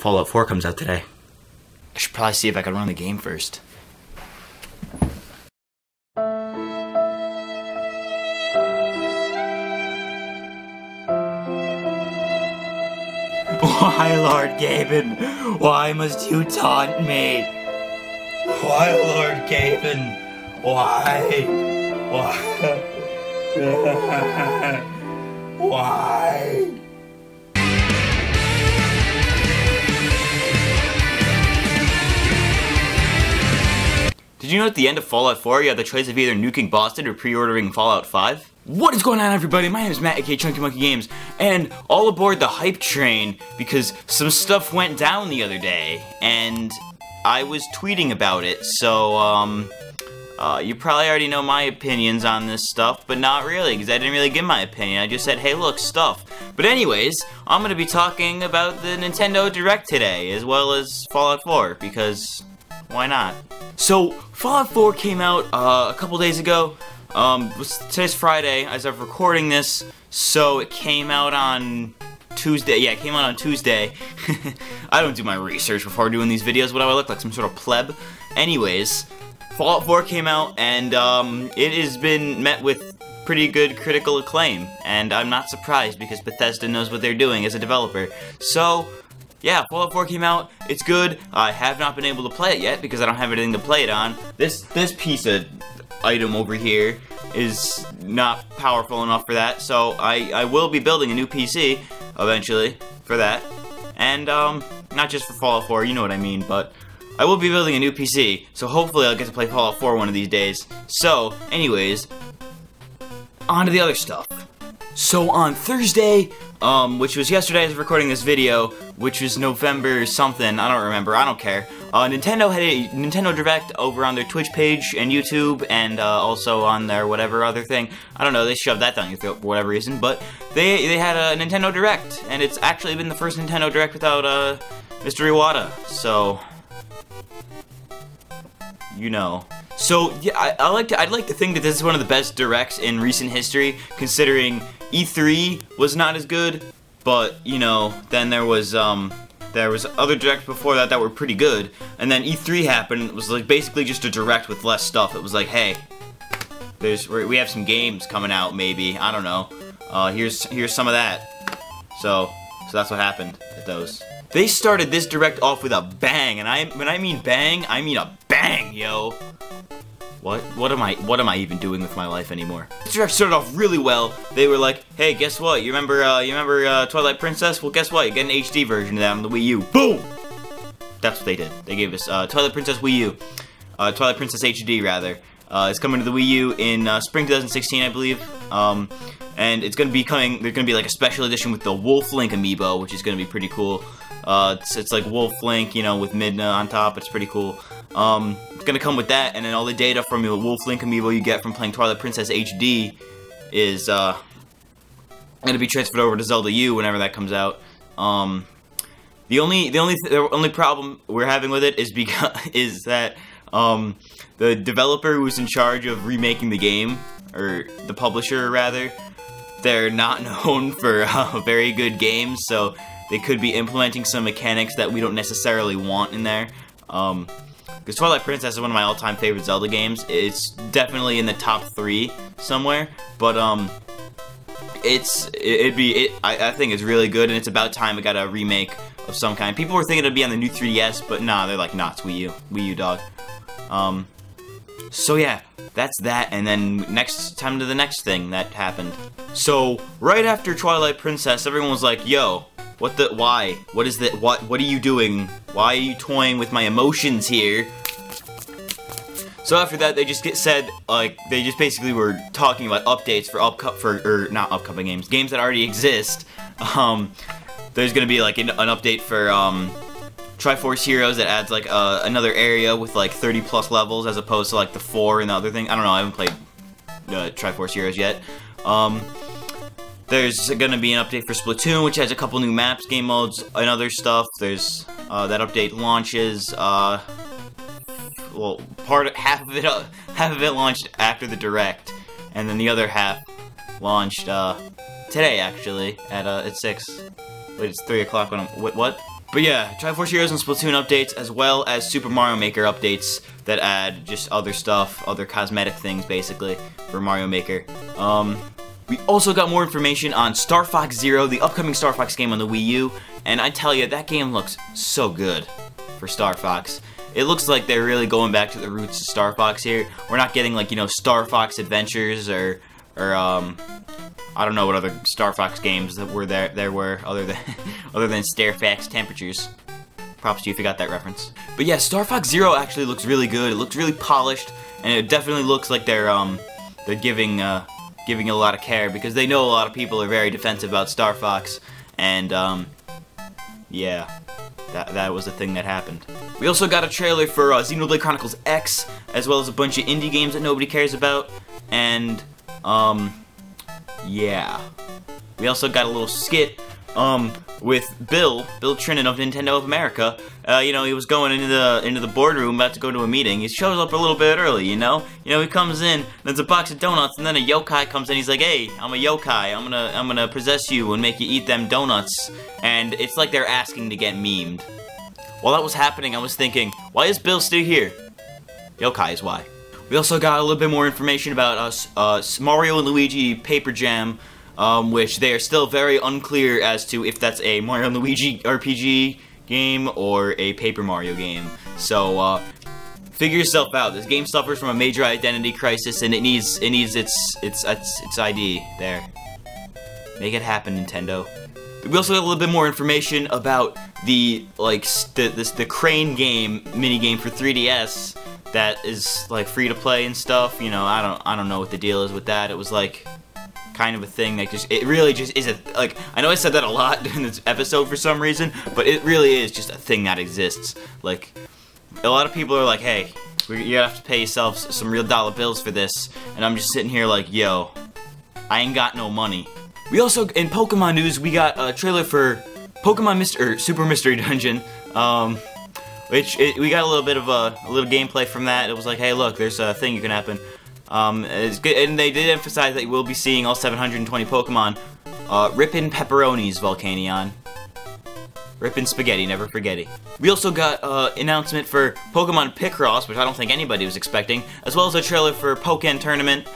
Fallout 4 comes out today. I should probably see if I can run the game first. Why, Lord Gaben? Why must you taunt me? Why, Lord Gaben? Why? Why? Did you know at the end of Fallout 4 you have the choice of either nuking Boston or pre-ordering Fallout 5? What is going on, everybody? My name is Matt, aka Chunky Monkey Games, and all aboard the hype train because some stuff went down the other day, and I was tweeting about it, so, you probably already know my opinions on this stuff, but not really, because I didn't really give my opinion. I just said, hey, look, stuff. But anyways, I'm going to be talking about the Nintendo Direct today, as well as Fallout 4, because why not? So, Fallout 4 came out a couple days ago. Today's Friday, as I'm recording this, so it came out on Tuesday. Yeah, it came out on Tuesday. I don't do my research before doing these videos. What do I look like? Some sort of pleb? Anyways, Fallout 4 came out, and it has been met with pretty good critical acclaim. And I'm not surprised, because Bethesda knows what they're doing as a developer. So, yeah, Fallout 4 came out. It's good. I have not been able to play it yet, because I don't have anything to play it on. This piece of item over here is not powerful enough for that, so I will be building a new PC eventually for that, and not just for Fallout 4, you know what I mean, but I will be building a new PC, so hopefully I'll get to play Fallout 4 one of these days. So anyways, on to the other stuff. So on Thursday, which was yesterday as of recording this video, which was November something, I don't remember, I don't care. Nintendo had a Nintendo Direct over on their Twitch page and YouTube, and also on their whatever other thing. I don't know, they shoved that down your throat for whatever reason, but they had a Nintendo Direct, and it's actually been the first Nintendo Direct without Mr. Iwata, so you know. So yeah, I'd like to think that this is one of the best directs in recent history, considering E3 was not as good, but you know, then there was other directs before that that were pretty good, and then E3 happened. It was like basically just a direct with less stuff. It was like, hey, we have some games coming out, maybe, I don't know. Here's some of that. So that's what happened at those. They started this direct off with a bang, and when I mean bang, I mean a bang, yo. What am I even doing with my life anymore? This direct started off really well. They were like, hey, guess what? You remember Twilight Princess? Well, guess what? You get an HD version of that on the Wii U. Boom! That's what they did. They gave us Twilight Princess Wii U. Twilight Princess HD, rather. It's coming to the Wii U in spring 2016, I believe. And it's gonna be coming. There's gonna be like a special edition with the Wolf Link amiibo, which is gonna be pretty cool. It's like Wolf Link, you know, with Midna on top. It's pretty cool. It's gonna come with that, and then all the data from the Wolf Link amiibo you get from playing Twilight Princess HD is gonna be transferred over to Zelda U whenever that comes out. The only problem we're having with it is that the developer who's in charge of remaking the game, or the publisher rather, they're not known for very good games, so they could be implementing some mechanics that we don't necessarily want in there. Because Twilight Princess is one of my all-time favorite Zelda games. It's definitely in the top 3 somewhere, but I think it's really good, and it's about time it got a remake of some kind. People were thinking it'd be on the new 3DS, but nah, they're like, nah, it's Wii U, dog. So yeah, that's that, and then next time to the next thing that happened. So right after Twilight Princess, everyone was like, yo, why? What is that? What are you doing? Why are you toying with my emotions here? So after that, they just they just basically were talking about updates for not upcoming games that already exist. There's gonna be like an update for Triforce Heroes that adds like another area with like 30 plus levels as opposed to like the 4 and the other thing. I don't know, I haven't played Triforce Heroes yet. There's gonna be an update for Splatoon, which has a couple new maps, game modes, and other stuff. There's that update launches. Well, half of it launched after the Direct, and then the other half launched today actually at 6. Wait, it's 3 o'clock when I'm what? But yeah, Triforce Heroes and Splatoon updates, as well as Super Mario Maker updates that add just other stuff, other cosmetic things, basically, for Mario Maker. We also got more information on Star Fox Zero, the upcoming Star Fox game on the Wii U, and I tell you, that game looks so good for Star Fox. It looks like they're really going back to the roots of Star Fox here. We're not getting, like, you know, Star Fox Adventures or I don't know what other Star Fox games that were there were other than Star Fox Temperatures. Props to you if you got that reference. But yeah, Star Fox Zero actually looks really good. It looks really polished, and it definitely looks like they're giving a lot of care, because they know a lot of people are very defensive about Star Fox, and yeah, that was the thing that happened. We also got a trailer for Xenoblade Chronicles X, as well as a bunch of indie games that nobody cares about, and yeah. We also got a little skit with Bill Trinan of Nintendo of America. You know, he was going into the boardroom, about to go to a meeting. He shows up a little bit early, you know? He comes in, there's a box of donuts, and then a yokai comes in. He's like, "Hey, I'm a yokai. I'm gonna possess you and make you eat them donuts." And it's like they're asking to get memed. While that was happening, I was thinking, why is Bill still here? Yokai is why. We also got a little bit more information about Mario and Luigi Paper Jam, which they are still very unclear as to if that's a Mario and Luigi RPG game or a Paper Mario game. So figure yourself out. This game suffers from a major identity crisis, and it needs its ID there. Make it happen, Nintendo. We also got a little bit more information about the Crane game minigame for 3DS that is like free to play and stuff. You know, I don't know what the deal is with that. It was like kind of a thing that it really just is like, I know I said that a lot in this episode for some reason, but it really is just a thing that exists. Like, a lot of people are like, "Hey, you have to pay yourselves some real dollar bills for this," and I'm just sitting here like, yo, I ain't got no money. We also, in Pokemon news, we got a trailer for Pokemon Super Mystery Dungeon, we got a little bit of a little gameplay from that. It was like, hey, look, there's a thing you can happen. It's good, and they did emphasize that we'll be seeing all 720 Pokemon. Rippin' Pepperoni's Volcanion. Rippin' Spaghetti, never forgetty. We also got announcement for Pokemon Picross, which I don't think anybody was expecting, as well as a trailer for Pokken Tournament.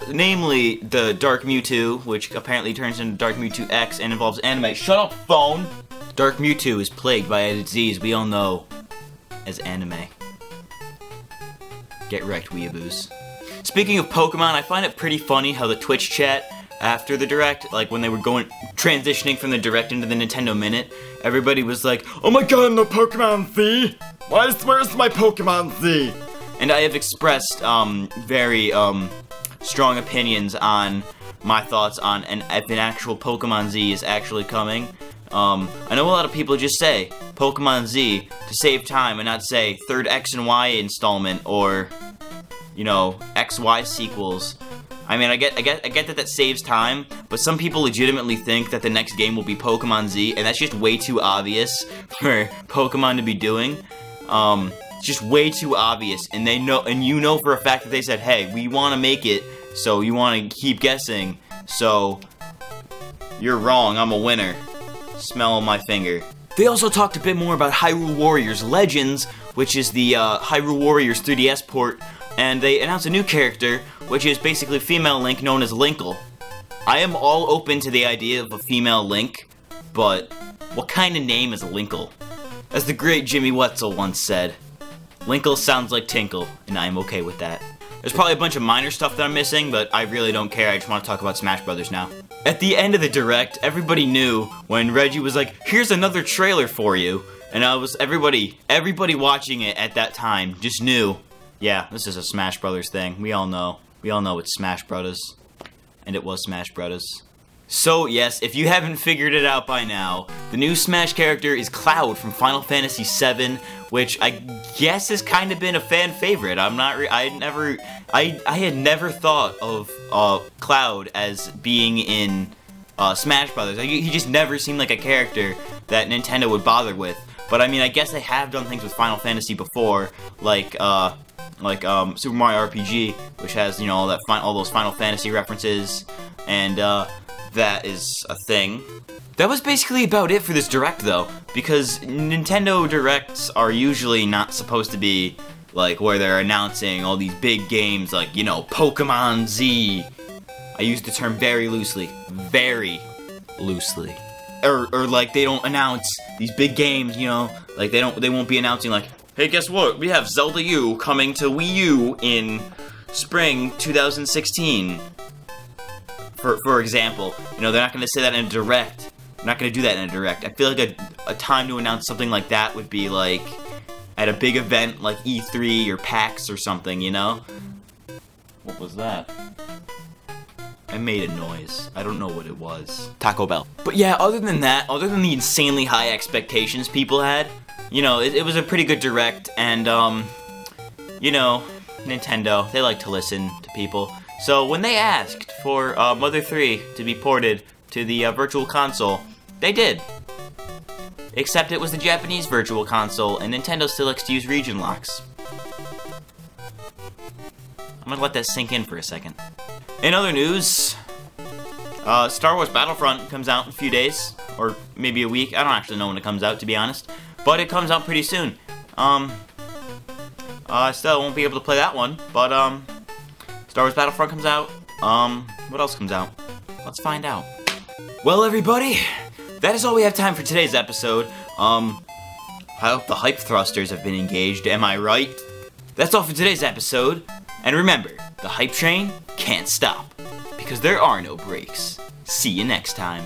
Namely the Dark Mewtwo, which apparently turns into Dark Mewtwo X and involves anime. Shut up, phone! Dark Mewtwo is plagued by a disease we all know as anime. Get wrecked, weeaboos. Speaking of Pokemon, I find it pretty funny how the Twitch chat after the Direct, like when they were transitioning from the Direct into the Nintendo Minute, everybody was like, "Oh my god, no Pokemon Z! Where's my Pokemon Z?" And I have expressed very strong opinions on my thoughts on if an actual Pokemon Z is actually coming. I know a lot of people just say Pokemon Z to save time and not say third X and Y installment or, you know, XY sequels. I mean, I get that saves time, but some people legitimately think that the next game will be Pokemon Z, and that's just way too obvious for Pokemon to be doing. It's just way too obvious, and they know, and you know for a fact that they said, "Hey, we want to make it, so you want to keep guessing, so you're wrong, I'm a winner. Smell my finger." They also talked a bit more about Hyrule Warriors Legends, which is the Hyrule Warriors 3DS port, and they announced a new character, which is basically female Link known as Linkle. I am all open to the idea of a female Link, but what kind of name is Linkle? As the great Jimmy Wetzel once said, Linkle sounds like Tinkle, and I am okay with that. There's probably a bunch of minor stuff that I'm missing, but I really don't care. I just want to talk about Smash Brothers now. At the end of the Direct, everybody knew when Reggie was like, "Here's another trailer for you," and everybody watching it at that time just knew, yeah, this is a Smash Brothers thing. We all know it's Smash Brothers, and it was Smash Brothers. So yes, if you haven't figured it out by now, the new Smash character is Cloud from Final Fantasy VII, which I guess has kind of been a fan favorite. I had never thought of Cloud as being in Smash Brothers. He just never seemed like a character that Nintendo would bother with. But I mean, I guess they have done things with Final Fantasy before, like Super Mario RPG, which has, you know, all those Final Fantasy references, and that is a thing. That was basically about it for this Direct, though, because Nintendo Directs are usually not supposed to be, like, where they're announcing all these big games, like, you know, Pokemon Z. I use the term very loosely. Very loosely. Or like, they don't announce these big games, you know, like, they won't be announcing, like, hey, guess what? We have Zelda U coming to Wii U in spring 2016. For example, you know, they're not going to say that in a Direct. They're not going to do that in a Direct. I feel like a time to announce something like that would be, like, at a big event like E3 or PAX or something, you know? What was that? I made a noise. I don't know what it was. Taco Bell. But yeah, other than that, other than the insanely high expectations people had, you know, it was a pretty good Direct, and, you know, Nintendo, they like to listen to people. So when they asked for Mother 3 to be ported to the Virtual Console, they did. Except it was the Japanese Virtual Console, and Nintendo still likes to use region locks. I'm gonna let that sink in for a second. In other news, Star Wars Battlefront comes out in a few days, or maybe a week. I don't actually know when it comes out, to be honest. But it comes out pretty soon. I still won't be able to play that one, but, Star Wars Battlefront comes out. What else comes out? Let's find out. Well, everybody, that is all we have time for today's episode. I hope the hype thrusters have been engaged, am I right? That's all for today's episode. And remember, the hype train can't stop, because there are no brakes. See you next time.